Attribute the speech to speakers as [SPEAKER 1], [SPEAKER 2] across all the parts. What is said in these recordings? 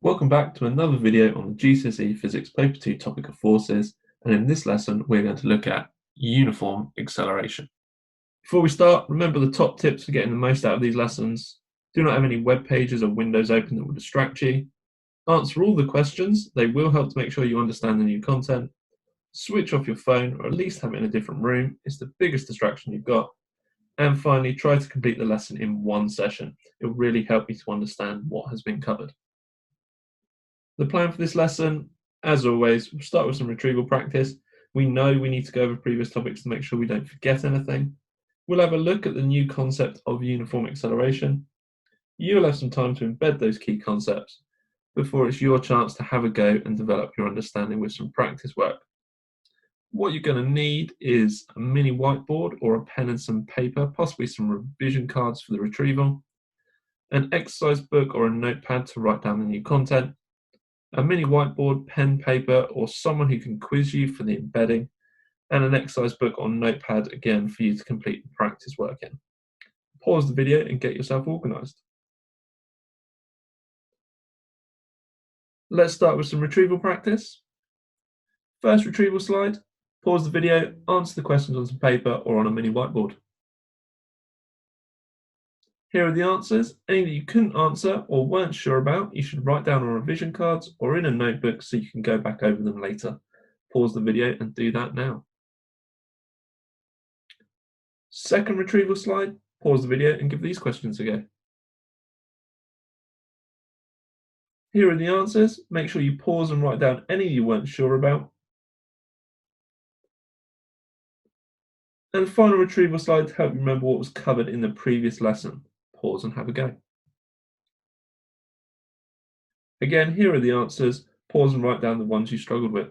[SPEAKER 1] Welcome back to another video on the GCSE Physics Paper 2 topic of forces, and in this lesson we're going to look at uniform acceleration. Before we start, remember the top tips for getting the most out of these lessons. Do not have any web pages or windows open that will distract you. Answer all the questions, they will help to make sure you understand the new content. Switch off your phone, or at least have it in a different room, it's the biggest distraction you've got. And finally, try to complete the lesson in one session. It will really help you to understand what has been covered. The plan for this lesson, as always, we'll start with some retrieval practice. We know we need to go over previous topics to make sure we don't forget anything. We'll have a look at the new concept of uniform acceleration. You'll have some time to embed those key concepts before it's your chance to have a go and develop your understanding with some practice work. What you're going to need is a mini whiteboard or a pen and some paper, possibly some revision cards for the retrieval, an exercise book or a notepad to write down the new content, a mini whiteboard, pen, paper, or someone who can quiz you for the embedding, and an exercise book or notepad again for you to complete the practice work in. Pause the video and get yourself organised. Let's start with some retrieval practice. First retrieval slide, pause the video, answer the questions on some paper or on a mini whiteboard. Here are the answers. Any that you couldn't answer or weren't sure about, you should write down on revision cards or in a notebook so you can go back over them later. Pause the video and do that now. Second retrieval slide, pause the video and give these questions a go. Here are the answers. Make sure you pause and write down any you weren't sure about. And the final retrieval slide to help you remember what was covered in the previous lesson. Pause and have a go. Again, here are the answers. Pause and write down the ones you struggled with.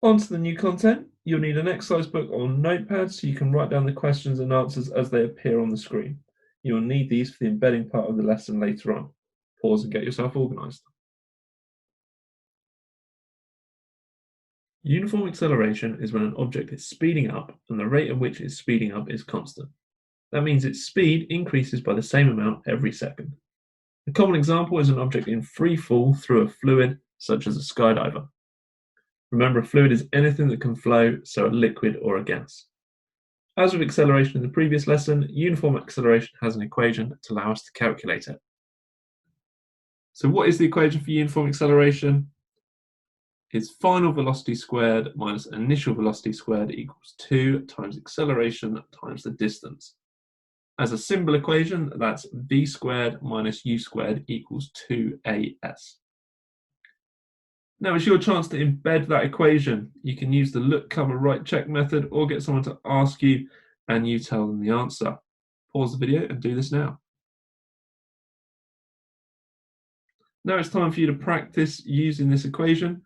[SPEAKER 1] On to the new content. You'll need an exercise book or notepad so you can write down the questions and answers as they appear on the screen. You will need these for the embedding part of the lesson later on. Pause and get yourself organised. Uniform acceleration is when an object is speeding up and the rate at which it's speeding up is constant. That means its speed increases by the same amount every second. A common example is an object in free fall through a fluid, such as a skydiver. Remember, a fluid is anything that can flow, so a liquid or a gas. As with acceleration in the previous lesson, uniform acceleration has an equation to allow us to calculate it. So what is the equation for uniform acceleration? It's final velocity squared minus initial velocity squared equals 2 times acceleration times the distance. As a symbol equation, that's v squared minus u squared equals 2as. Now it's your chance to embed that equation. You can use the look, cover, write, check method or get someone to ask you and you tell them the answer. Pause the video and do this now. Now it's time for you to practice using this equation.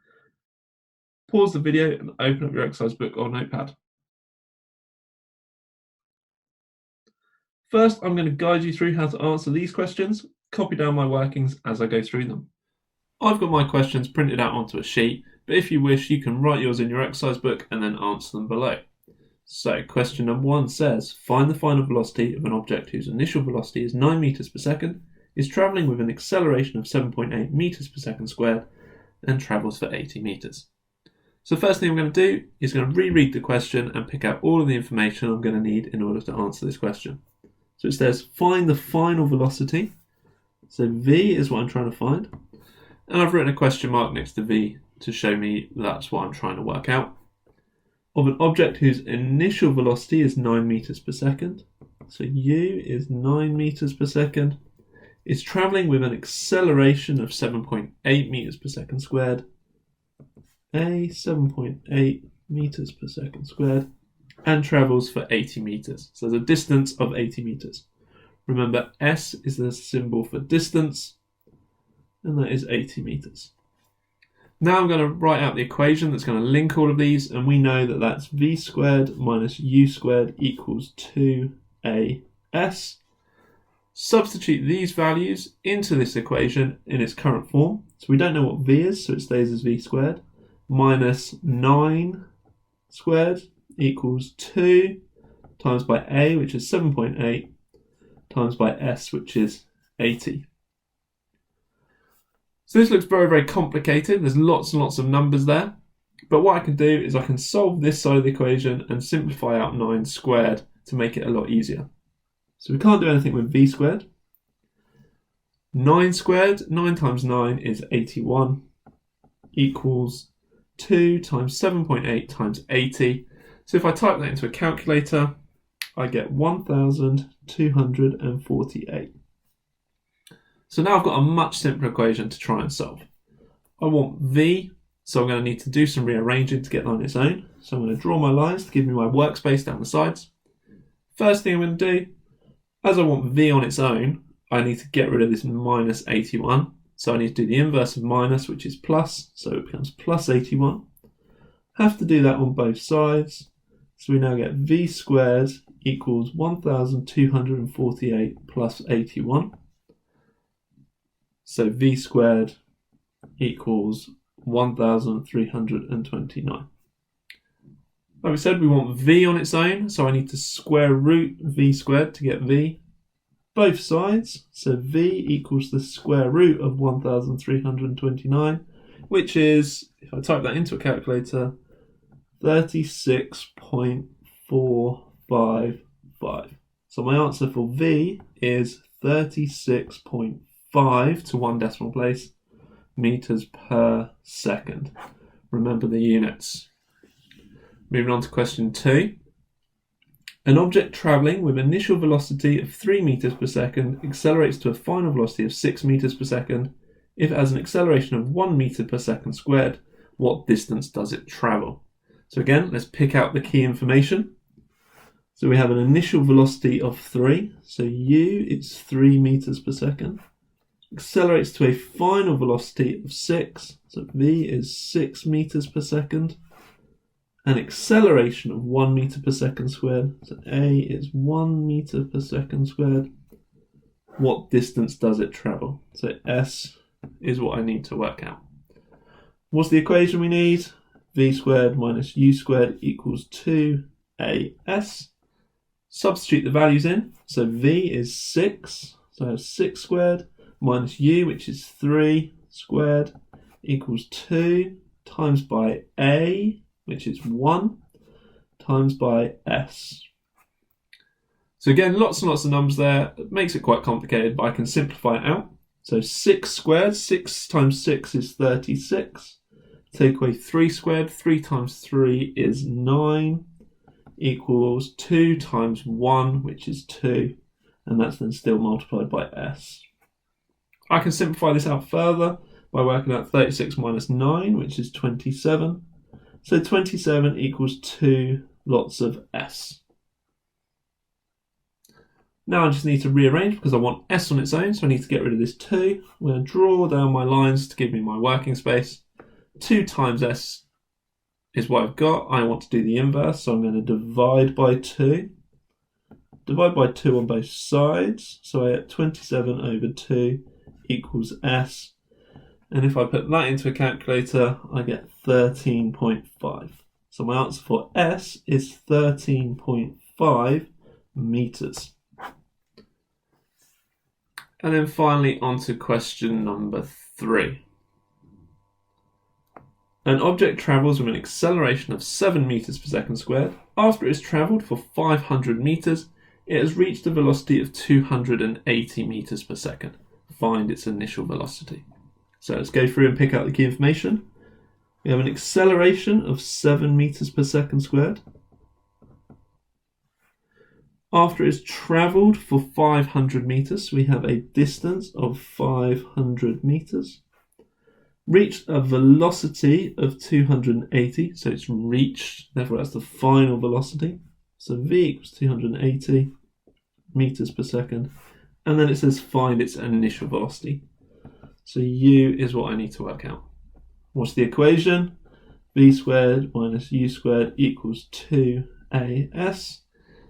[SPEAKER 1] Pause the video and open up your exercise book or notepad. First, I'm going to guide you through how to answer these questions. Copy down my workings as I go through them. I've got my questions printed out onto a sheet, but if you wish, you can write yours in your exercise book and then answer them below. So question number 1 says, find the final velocity of an object whose initial velocity is 9 meters per second, is travelling with an acceleration of 7.8 meters per second squared, and travels for 80 meters. So first thing I'm going to do is going to reread the question and pick out all of the information I'm going to need in order to answer this question. So it says, find the final velocity. So v is what I'm trying to find. And I've written a question mark next to v to show me that's what I'm trying to work out. Of an object whose initial velocity is 9 meters per second. So u is 9 meters per second. Is travelling with an acceleration of 7.8 meters per second squared. 7.8 meters per second squared. And travels for 80 meters. So there's a distance of 80 meters. Remember, s is the symbol for distance, and that is 80 meters. Now I'm going to write out the equation that's going to link all of these, and we know that that's v squared minus u squared equals 2as. Substitute these values into this equation in its current form. So we don't know what v is, so it stays as v squared, minus 9 squared equals 2 times by a, which is 7.8, times by s, which is 80. So this looks very, very complicated. There's lots and lots of numbers there. But what I can do is I can solve this side of the equation and simplify out 9 squared to make it a lot easier. So we can't do anything with v squared. 9 squared, 9 times 9 is 81, equals 2 times 7.8 times 80. So if I type that into a calculator, I get 1,248. So now I've got a much simpler equation to try and solve. I want v, so I'm going to need to do some rearranging to get that on its own. So I'm going to draw my lines to give me my workspace down the sides. First thing I'm going to do, as I want v on its own, I need to get rid of this minus 81. So I need to do the inverse of minus, which is plus, so it becomes plus 81. Have to do that on both sides. So we now get v squared equals 1,248 plus 81. So v squared equals 1,329. Like we said, we want v on its own, so I need to square root v squared to get v. Both sides, so v equals the square root of 1,329, which is, if I type that into a calculator, 36.455. So my answer for v is 36.5 to 1 decimal place meters per second. Remember the units. Moving on to question 2. An object travelling with initial velocity of 3 meters per second accelerates to a final velocity of 6 meters per second. If it has an acceleration of 1 meter per second squared, what distance does it travel? So again, let's pick out the key information. So we have an initial velocity of 3. So u is 3 meters per second. Accelerates to a final velocity of 6. So v is 6 meters per second. An acceleration of 1 meter per second squared. So a is 1 meter per second squared. What distance does it travel? So s is what I need to work out. What's the equation we need? V squared minus u squared equals 2as. Substitute the values in. So v is 6. So I have 6 squared minus u, which is 3 squared, equals 2 times by a, which is 1, times by s. So again, lots and lots of numbers there. It makes it quite complicated, but I can simplify it out. So 6 squared, 6 times 6 is 36. Take away 3 squared, 3 times 3 is 9, equals 2 times 1, which is 2, and that's then still multiplied by s. I can simplify this out further by working out 36 minus 9, which is 27. So 27 equals 2 lots of s. Now I just need to rearrange because I want s on its own, so I need to get rid of this 2. I'm going to draw down my lines to give me my working space. 2 times s is what I've got. I want to do the inverse, so I'm going to divide by 2. Divide by 2 on both sides, so I get 27 over 2 equals s. And if I put that into a calculator, I get 13.5. So my answer for s is 13.5 meters. And then finally on to question number 3. An object travels with an acceleration of 7 meters per second squared. After it has travelled for 500 meters, it has reached a velocity of 280 meters per second. Find its initial velocity. So let's go through and pick out the key information. We have an acceleration of 7 meters per second squared. After it has travelled for 500 meters, we have a distance of 500 meters. Reached a velocity of 280, so it's reached, therefore that's the final velocity. So v equals 280 meters per second. And then it says find its initial velocity. So u is what I need to work out. What's the equation? V squared minus u squared equals 2as.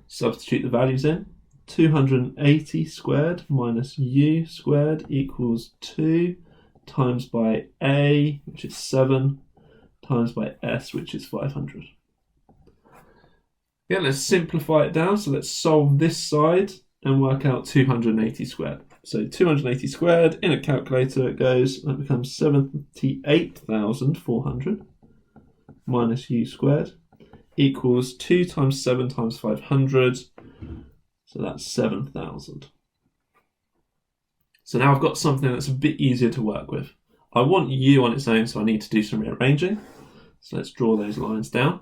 [SPEAKER 1] Substitute the values in. 280 squared minus u squared equals 2 times by a, which is 7, times by s, which is 500. Yeah, let's simplify it down. So let's solve this side and work out 280 squared. So 280 squared, in a calculator it goes, that becomes 78,400 minus u squared equals 2 times 7 times 500, so that's 7,000. So now I've got something that's a bit easier to work with. I want u on its own, so I need to do some rearranging. So let's draw those lines down.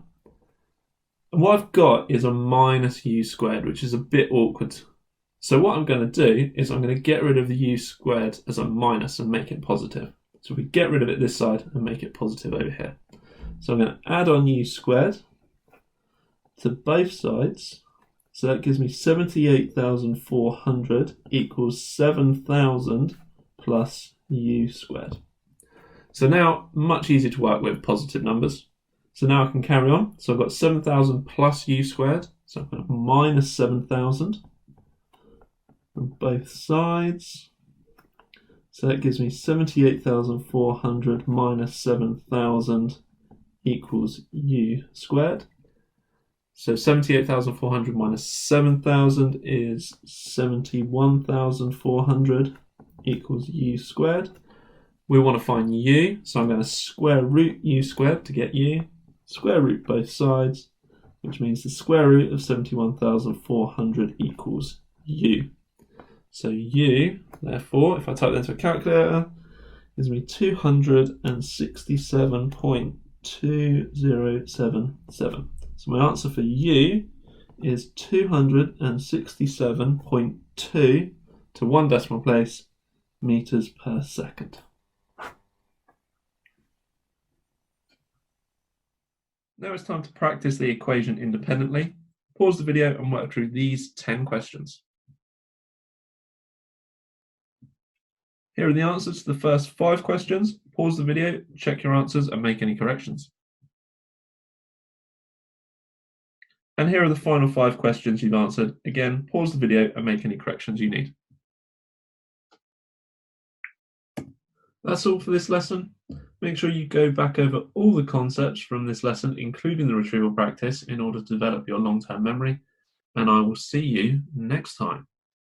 [SPEAKER 1] And what I've got is a minus u squared, which is a bit awkward. So what I'm going to do is I'm going to get rid of the u squared as a minus and make it positive. So we get rid of it this side and make it positive over here. So I'm going to add on u squared to both sides. So that gives me 78,400 equals 7,000 plus u squared. So now, much easier to work with positive numbers. So now I can carry on. So I've got 7,000 plus u squared. So I'm going to minus 7,000 on both sides. So that gives me 78,400 minus 7,000 equals u squared. So 78,400 minus 7,000 is 71,400 equals u squared. We want to find u, so I'm going to square root u squared to get u, square root both sides, which means the square root of 71,400 equals u. So u, therefore, if I type that into a calculator, gives me 267.2077. So my answer for u is 267.2 to one decimal place meters per second. Now it's time to practice the equation independently. Pause the video and work through these 10 questions. Here are the answers to the first 5 questions. Pause the video, check your answers and make any corrections. And here are the final 5 questions you've answered. Again, pause the video and make any corrections you need. That's all for this lesson. Make sure you go back over all the concepts from this lesson, including the retrieval practice, in order to develop your long-term memory. And I will see you next time.